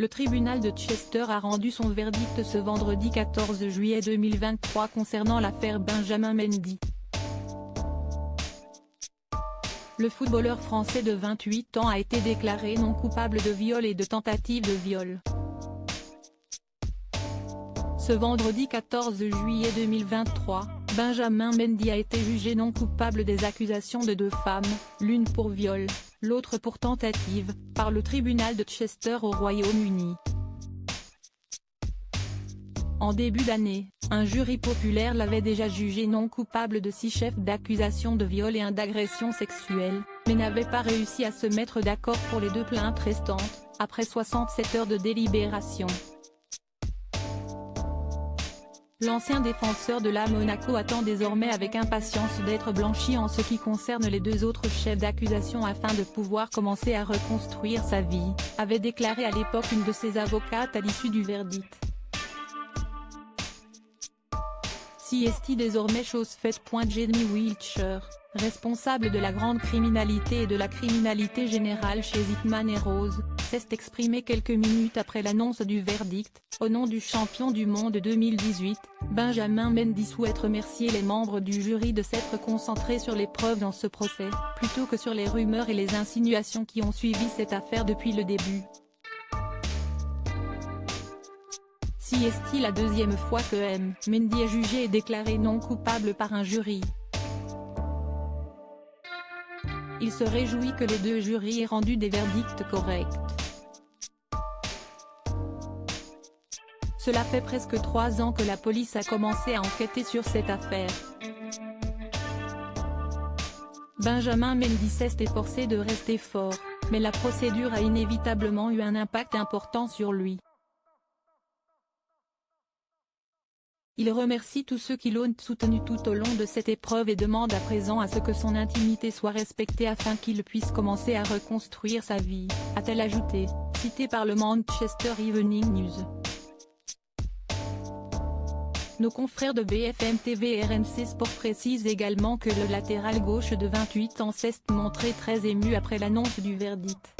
Le tribunal de Chester a rendu son verdict ce vendredi 14 juillet 2023 concernant l'affaire Benjamin Mendy. Le footballeur français de 28 ans a été déclaré non coupable de viol et de tentative de viol. Ce vendredi 14 juillet 2023, Benjamin Mendy a été jugé non coupable des accusations de deux femmes, l'une pour viol, l'autre pour tentative, par le tribunal de Chester au Royaume-Uni. En début d'année, un jury populaire l'avait déjà jugé non coupable de 6 chefs d'accusation de viol et 1 d'agression sexuelle, mais n'avait pas réussi à se mettre d'accord pour les 2 plaintes restantes, après 67 heures de délibération. L'ancien défenseur de la Monaco attend désormais avec impatience d'être blanchi en ce qui concerne les 2 autres chefs d'accusation afin de pouvoir commencer à reconstruire sa vie, avait déclaré à l'époque une de ses avocates à l'issue du verdict. Si est désormais chose faite. Jamie Wiltshire, responsable de la grande criminalité et de la criminalité générale chez Hickman & Rose, s'est exprimé quelques minutes après l'annonce du verdict. Au nom du champion du monde 2018, Benjamin Mendy souhaite remercier les membres du jury de s'être concentrés sur les preuves dans ce procès, plutôt que sur les rumeurs et les insinuations qui ont suivi cette affaire depuis le début. Si est la 2e fois que Mendy est jugé et déclaré non coupable par un jury. Il se réjouit que les 2 jurys aient rendu des verdicts corrects. Cela fait presque 3 ans que la police a commencé à enquêter sur cette affaire. Benjamin Mendy s'est efforcé de rester fort, mais la procédure a inévitablement eu un impact important sur lui. Il remercie tous ceux qui l'ont soutenu tout au long de cette épreuve et demande à présent à ce que son intimité soit respectée afin qu'il puisse commencer à reconstruire sa vie, a-t-elle ajouté, citée par le Manchester Evening News. Nos confrères de BFM TV et RMC Sport précisent également que le latéral gauche de 28 ans s'est montré très ému après l'annonce du verdict.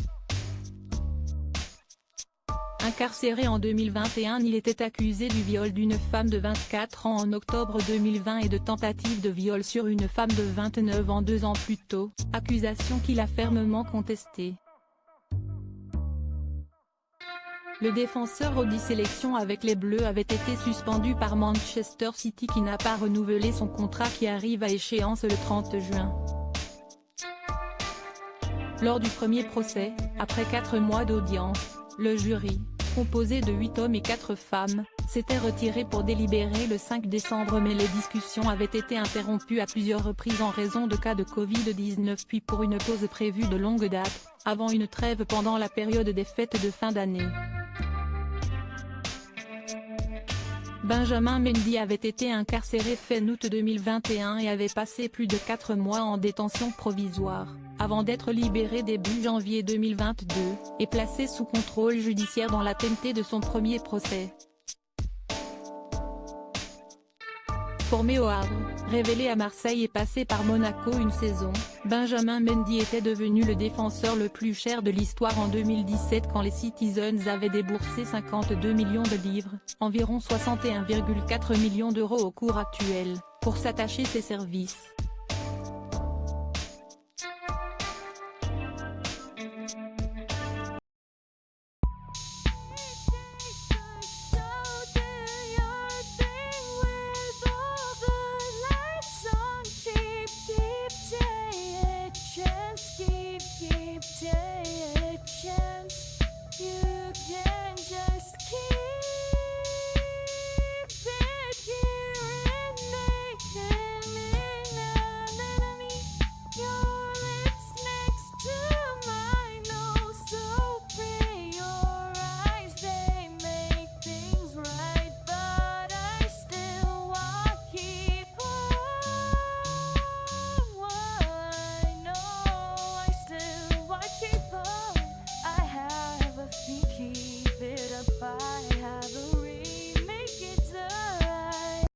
Incarcéré en 2021, il était accusé du viol d'une femme de 24 ans en octobre 2020 et de tentative de viol sur une femme de 29 ans 2 ans plus tôt, accusation qu'il a fermement contestée. Le défenseur aux 10 sélections avec les Bleus avait été suspendu par Manchester City qui n'a pas renouvelé son contrat qui arrive à échéance le 30 juin. Lors du premier procès, après 4 mois d'audience, le jury, composé de 8 hommes et 4 femmes, s'était retiré pour délibérer le 5 décembre mais les discussions avaient été interrompues à plusieurs reprises en raison de cas de Covid-19 puis pour une pause prévue de longue date, avant une trêve pendant la période des fêtes de fin d'année. Benjamin Mendy avait été incarcéré fin août 2021 et avait passé plus de 4 mois en détention provisoire, avant d'être libéré début janvier 2022, et placé sous contrôle judiciaire dans l'attente de son premier procès. Formé au Havre, révélé à Marseille et passé par Monaco une saison, Benjamin Mendy était devenu le défenseur le plus cher de l'histoire en 2017 quand les Citizens avaient déboursé 52 millions de livres, environ 61,4 millions d'euros au cours actuel, pour s'attacher ses services.